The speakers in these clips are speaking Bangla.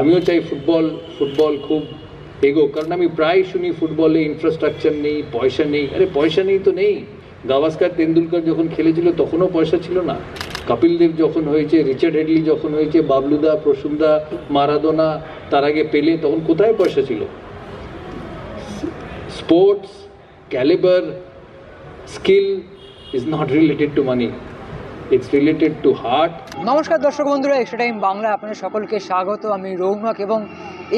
আমিও চাই ফুটবল খুব এগোক, কারণ আমি প্রায় শুনি ফুটবলে ইনফ্রাস্ট্রাকচার নেই, পয়সা নেই। আরে পয়সা নেই তো নেই, গাভাস্কার তেন্ডুলকর যখন খেলেছিল তখনও পয়সা ছিল না, কপিল দেব যখন হয়েছে, রিচার্ড হেডলি যখন হয়েছে, বাবলুদা, প্রসূনদা, মারাদোনা, তার আগে পেলে, তখন কোথায় পয়সা ছিল? Sports calibre skill is not related to money, it's related to heart. নমস্কার দর্শক বন্ধুরা, এক্সট্রা টাইম বাংলা আপনাদের সকলকে স্বাগত। আমি রৌনক এবং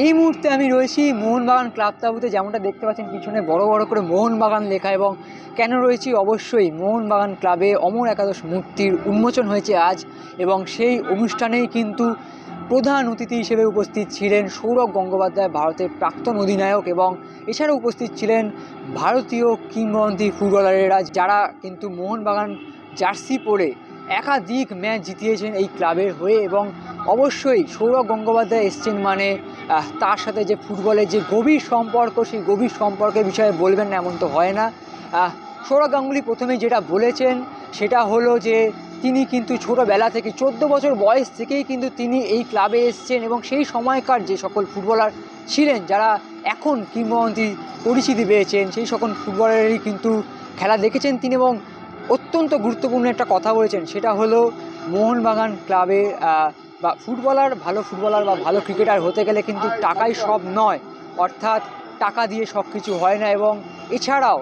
এই মুহূর্তে আমি রয়েছি মোহনবাগান ক্লাব তাঁবুতে। যেমনটা দেখতে পাচ্ছেন পিছনে বড় বড় করে মোহনবাগান লেখা, এবং কেন রয়েছি, অবশ্যই মোহনবাগান ক্লাবে অমর একাদশ মূর্তির উন্মোচন হয়েছে আজ, এবং সেই অনুষ্ঠানেই কিন্তু প্রধান অতিথি হিসেবে উপস্থিত ছিলেন সৌরভ গঙ্গোপাধ্যায়, ভারতের প্রাক্তন অধিনায়ক, এবং এছাড়াও উপস্থিত ছিলেন ভারতীয় কিংবদন্তি ফুটবলারেরা, যারা কিন্তু মোহনবাগান জার্সি পরে একাধিক ম্যাচ জিতিয়েছেন এই ক্লাবের হয়ে। এবং অবশ্যই সৌরভ গঙ্গোপাধ্যায় এসছেন মানে তার সাথে যে ফুটবলের যে গভীর সম্পর্ক, সেই গভীর সম্পর্কের বিষয়ে বলবেন না এমন তো হয় না। সৌরভ গাঙ্গুলি প্রথমে যেটা বলেছেন সেটা হলো যে তিনি কিন্তু ছোটোবেলা থেকে 14 বছর বয়স থেকেই কিন্তু তিনি এই ক্লাবে এসছেন, এবং সেই সময়কার যে সকল ফুটবলার ছিলেন যারা এখন কিংবদন্তি পরিচিতি পেয়েছেন, সেই সকল ফুটবলারেরই কিন্তু খেলা দেখেছেন তিনি। এবং অত্যন্ত গুরুত্বপূর্ণ একটা কথা বলেছেন, সেটা হলো মোহনবাগান ক্লাবে বা ভালো ফুটবলার বা ভালো ক্রিকেটার হতে গেলে কিন্তু টাকাই সব নয়, অর্থাৎ টাকা দিয়ে সব কিছু হয় না। এবং এছাড়াও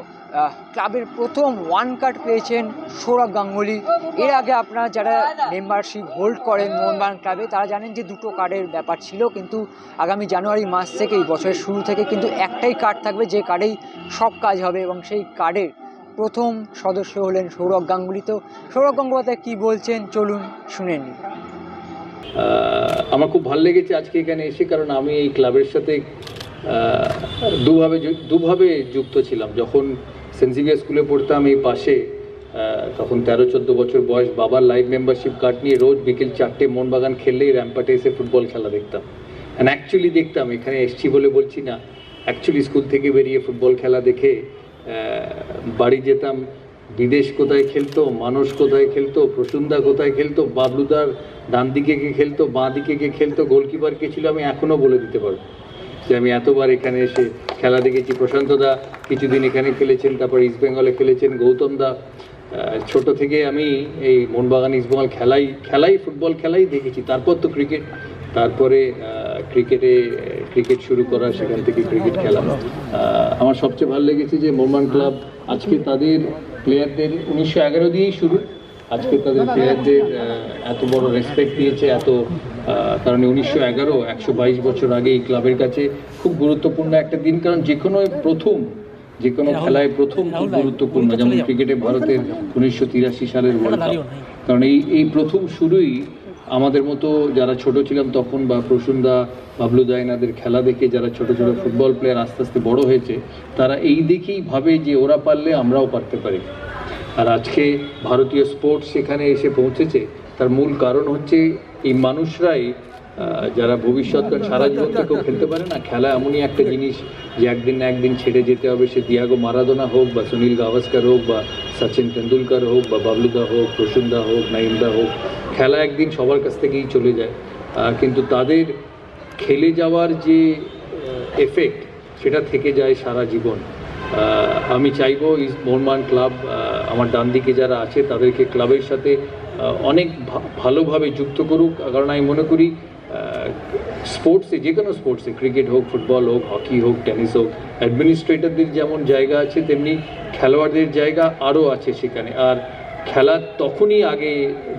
ক্লাবের প্রথম 1 কার্ড পেয়েছেন সৌরভ গাঙ্গুলি। এর আগে আপনারা যারা মেম্বারশিপ হোল্ড করেন মোহনবাগান ক্লাবে তারা জানেন যে 2টো কার্ডের ব্যাপার ছিল, কিন্তু আগামী জানুয়ারি মাস থেকে, এই বছরের শুরু থেকে কিন্তু একটাই কার্ড থাকবে, যে কার্ডেই সব কাজ হবে, এবং সেই কার্ডের প্রথম সদস্য হলেন সৌরভ গাঙ্গুলি। তো সৌরভ গঙ্গোপাধ্যায় কী বলছেন চলুন শুনে নিই। আমার খুব ভালো লেগেছে আজকে এখানে এসে, কারণ আমি এই ক্লাবের সাথে দুভাবে যুক্ত ছিলাম। যখন সেন্ট জেভিয়ার স্কুলে পড়তাম এই পাশে, তখন 13-14 বছর বয়স, বাবার লাইভ মেম্বারশিপ কার্ড নিয়ে রোজ বিকেল 4টে মোহনবাগান খেললেই র্যাম্পাটে এসে ফুটবল খেলা দেখতাম। অ্যান্ড অ্যাকচুয়ালি দেখতাম, এখানে এসছি বলে বলছি না, অ্যাকচুয়ালি স্কুল থেকে বেরিয়ে ফুটবল খেলা দেখে বাড়ি যেতাম। বিদেশ কোথায় খেলতো, মানুষ কোথায় খেলতো, প্রসূনদা কোথায় খেলতো, বাবলুদার ডান দিকে কে খেলতো, বাঁ দিকে কে খেলতো, গোলকিপার কে ছিল, আমি এখনও বলে দিতে পারবো যে আমি এতবার এখানে এসে খেলা দেখেছি। প্রশান্তদা কিছুদিন এখানে খেলেছেন, তারপর ইস্টবেঙ্গলে খেলেছেন, গৌতমদা। ছোট থেকে আমি এই মোহনবাগান ইস্টবেঙ্গল খেলাই ফুটবল খেলাই দেখেছি। তারপর তো তারপরে ক্রিকেট শুরু করা, সেখান থেকে ক্রিকেট খেলা। আমার সবচেয়ে ভালো লেগেছে যে মোহনবাগান ক্লাব আজকে তাদের প্লেয়ারদের 1911 দিয়েই শুরু, আজকে তাদের প্লেয়ারদের এত বড় রেসপেক্ট দিয়েছে, কারণ 1911 122 বছর আগে এই ক্লাবের কাছে খুব গুরুত্বপূর্ণ একটা দিন। কারণ যে কোনো খেলায় প্রথম খুব গুরুত্বপূর্ণ, যেমন ক্রিকেটে ভারতের 1983 সালের ওয়ার্ল্ড কাপ। কারণ এই প্রথম শুরুই আমাদের মতো যারা ছোট ছিলাম তখন, বা প্রসূনদা, বাবলুদা, এনাদের খেলা দেখে যারা ছোট ছোট ফুটবল প্লেয়ার আস্তে আস্তে বড় হয়েছে, তারা এই দেখেই ভাবে যে ওরা পারলে আমরাও পারতে পারি। আর আজকে ভারতীয় স্পোর্টস সেখানে এসে পৌঁছেছে, তার মূল কারণ হচ্ছে এই মানুষরাই, যারা ভবিষ্যৎ সারা জীবন থেকেও খেলতে পারে না। খেলা এমনই একটা জিনিস যে একদিন না একদিন ছেড়ে যেতে হবে। সে দিয়াগো মারাদোনা হোক, বা সুনীল গাভাস্কার হোক, বা সচিন তেন্ডুলকর হোক, বা বাবলুদা হোক, প্রসূনদা হোক, নাইমদা হোক, খেলা একদিন সবার কাছ থেকেই চলে যায়, কিন্তু তাদের খেলে যাওয়ার যে এফেক্ট সেটা থেকে যায় সারা জীবন। আমি চাইবো মোহনবাগান ক্লাব, আমার ডান দিকে যারা আছে তাদেরকে ক্লাবের সাথে অনেক ভালোভাবে যুক্ত করুক। কারণ আমি মনে করি স্পোর্টসে, যে কোনো স্পোর্টসে, ক্রিকেট হোক, ফুটবল হোক, হকি হোক, টেনিস হোক, অ্যাডমিনিস্ট্রেটরদের যেমন জায়গা আছে তেমনি খেলোয়াড়দের জায়গা আরও আছে সেখানে। আর খেলা তখনই আগে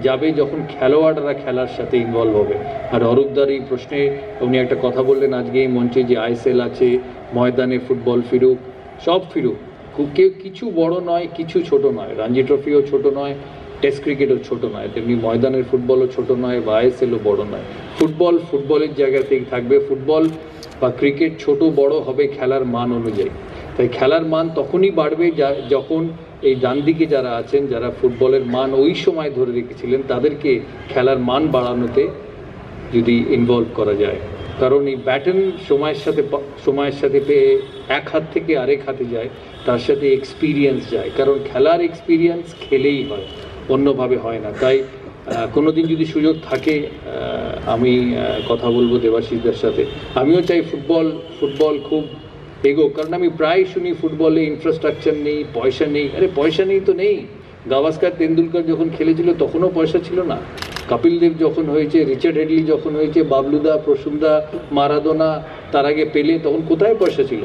যাবে যখন খেলোয়াড়রা খেলার সাথে ইনভলভ হবে। আর অরূপদার এই প্রশ্নে উনি একটা কথা বললেন আজকে এই মঞ্চে, যে আইএসএল আছে, ময়দানে ফুটবল ফিরুক, সব ফিরুক, কেউ কিছু বড় নয়, কিছু ছোট নয়, রঞ্জি ট্রফিও ছোট নয়, টেস্ট ক্রিকেটও ছোট নয়, তেমনি ময়দানের ফুটবলও ছোট নয়, বা আইএসএলও বড় নয়। ফুটবলের জায়গাতেই থাকবে। ফুটবল বা ক্রিকেট ছোট বড় হবে খেলার মান অনুযায়ী। তাই খেলার মান তখনই বাড়বে যখন এই ডান দিকে যারা আছেন, যারা ফুটবলের মান ওই সময় ধরে রেখেছিলেন, তাদেরকে খেলার মান বাড়ানোতে যদি ইনভলভ করা যায়। কারণ এই ব্যাটন সময়ের সাথে পেয়ে এক হাত থেকে আরেক হাতে যায়, তার সাথে এক্সপিরিয়েন্স যায়। কারণ খেলার এক্সপিরিয়েন্স খেলেই হয়, অন্যভাবে হয় না। তাই কোনোদিন যদি সুযোগ থাকে আমি কথা বলবো দেবাশিসদের সাথে। আমিও চাই ফুটবল খুব এগোক, কারণ আমি প্রায় শুনি ফুটবলে ইনফ্রাস্ট্রাকচার নেই, পয়সা নেই। আরে পয়সা নেই তো নেই, গাভাস্কার তেন্ডুলকর যখন খেলেছিল তখনও পয়সা ছিল না, কপিল দেব যখন হয়েছে, রিচার্ড হেডলি যখন হয়েছে, বাবলুদা, প্রসুমদা, মারাদোনা, তার আগে পেলে, তখন কোথায় পয়সা ছিল?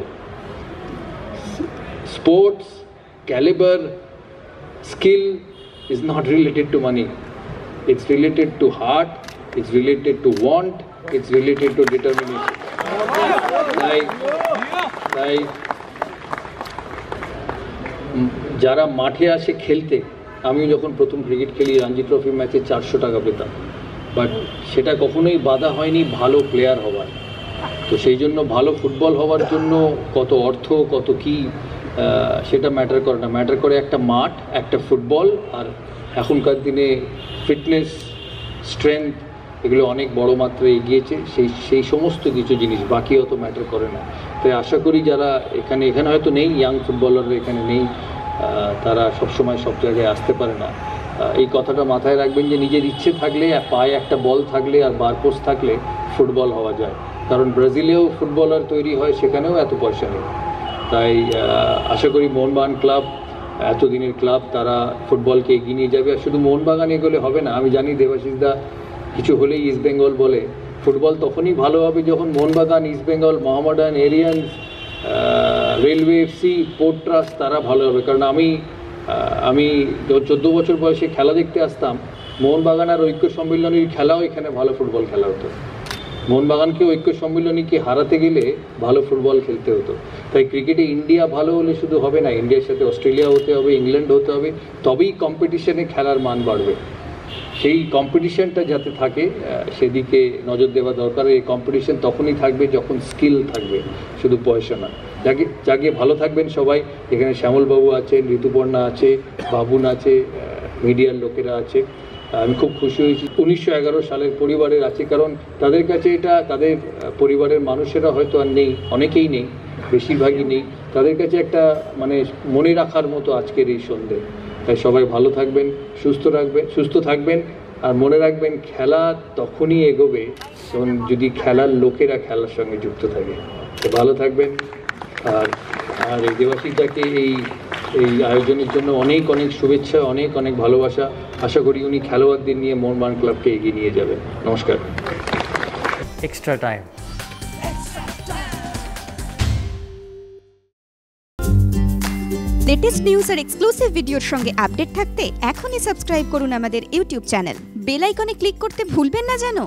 Sports calibre skill is not related to money. It's related to heart, it's related to want, it's related to determination. তাই যারা মাঠে আসে খেলতে, আমি যখন প্রথম ক্রিকেট খেলি রঞ্জি ট্রফি ম্যাচে 400 টাকা পেতাম, বাট সেটা কখনোই বাধা হয়নি ভালো প্লেয়ার হওয়ার। তো সেই জন্য ভালো ফুটবল হওয়ার জন্য কত অর্থ, কত কি, সেটা ম্যাটার করে না, ম্যাটার করে একটা মাঠ, একটা ফুটবল, আর এখনকার দিনে ফিটনেস, স্ট্রেংথ, এগুলো অনেক বড় মাত্রায় এগিয়েছে, সেই সমস্ত কিছু জিনিস, বাকি অত ম্যাটার করে না। তাই আশা করি যারা এখানে হয়তো নেই, ইয়াং ফুটবলাররা এখানে নেই, তারা সবসময় সব জায়গায় আসতে পারে না, এই কথাটা মাথায় রাখবেন যে নিজের ইচ্ছে থাকলে, পায়ে একটা বল থাকলে আর বারপোস্ট থাকলে ফুটবল হওয়া যায়। কারণ ব্রাজিলেও ফুটবলার তৈরি হয়, সেখানেও এত পয়সা নেই। তাই আশা করি মোহনবাগান ক্লাব, এতদিনের ক্লাব, তারা ফুটবলকে এগিয়ে নিয়ে যাবে। আর শুধু মোহনবাগান এগোলে হবে না, আমি জানি দেবাশিসদা কিছু হলেই ইস্ট বেঙ্গল বলে, ফুটবল তখনই ভালো হবে যখন Mohun Bagan, east Bengal, Mohammedan, Aryans, railway FC, port trust, তারা ভালো হবে। কারণ আমি 14 বছর বয়সে খেলা দেখতে আসতাম, মোহনবাগান আর ঐক্য সম্মিলনীর খেলাও এখানে ভালো ফুটবল খেলা হতো। মোহনবাগানকে ঐক্য সম্মিলনীকে হারাতে গেলে ভালো ফুটবল খেলতে হতো। তাই ক্রিকেটে ইন্ডিয়া ভালো হলে শুধু হবে না, ইন্ডিয়ার সাথে অস্ট্রেলিয়া হতে হবে, ইংল্যান্ড হতে হবে, তবেই কম্পিটিশনে খেলার মান বাড়বে। সেই কম্পিটিশনটা যাতে থাকে সেদিকে নজর দেওয়া দরকার। এই কম্পিটিশন তখনই থাকবে যখন স্কিল থাকবে, শুধু পয়সা না। যাকে ভালো থাকবেন সবাই। এখানে শ্যামলবাবু আছেন, ঋতুপর্ণা আছে, বাবুন আছে, মিডিয়ার লোকেরা আছে। আমি খুব খুশি হয়েছি 1911 সালের পরিবারের আছে, কারণ তাদের কাছে এটা, তাদের পরিবারের মানুষেরা হয়তো আর নেই, অনেকেই নেই, বেশিরভাগই নেই, তাদের কাছে একটা মানে মনে রাখার মতো আজকের এই সন্ধে। তাই সবাই ভালো থাকবেন, সুস্থ থাকবেন, আর মনে রাখবেন খেলা তখনই এগোবে যখন যদি খেলার লোকেরা খেলার সঙ্গে যুক্ত থাকে। তো ভালো থাকবেন। আর এই দেবাশিসদাকে এই আয়োজনের জন্য অনেক অনেক শুভেচ্ছা, অনেক অনেক ভালোবাসা। আশা করি উনি খেলোয়াড়দের নিয়ে মোহনবাগান ক্লাবকে এগিয়ে নিয়ে যাবেন। নমস্কার। Extra time. লেটেস্ট নিউজ আর এক্সক্লুসিভ ভিডিওর সঙ্গে আপডেট থাকতে এখনই সাবস্ক্রাইব করুন আমাদের ইউটিউব চ্যানেল। বেল আইকনে ক্লিক করতে ভুলবেন না যেন।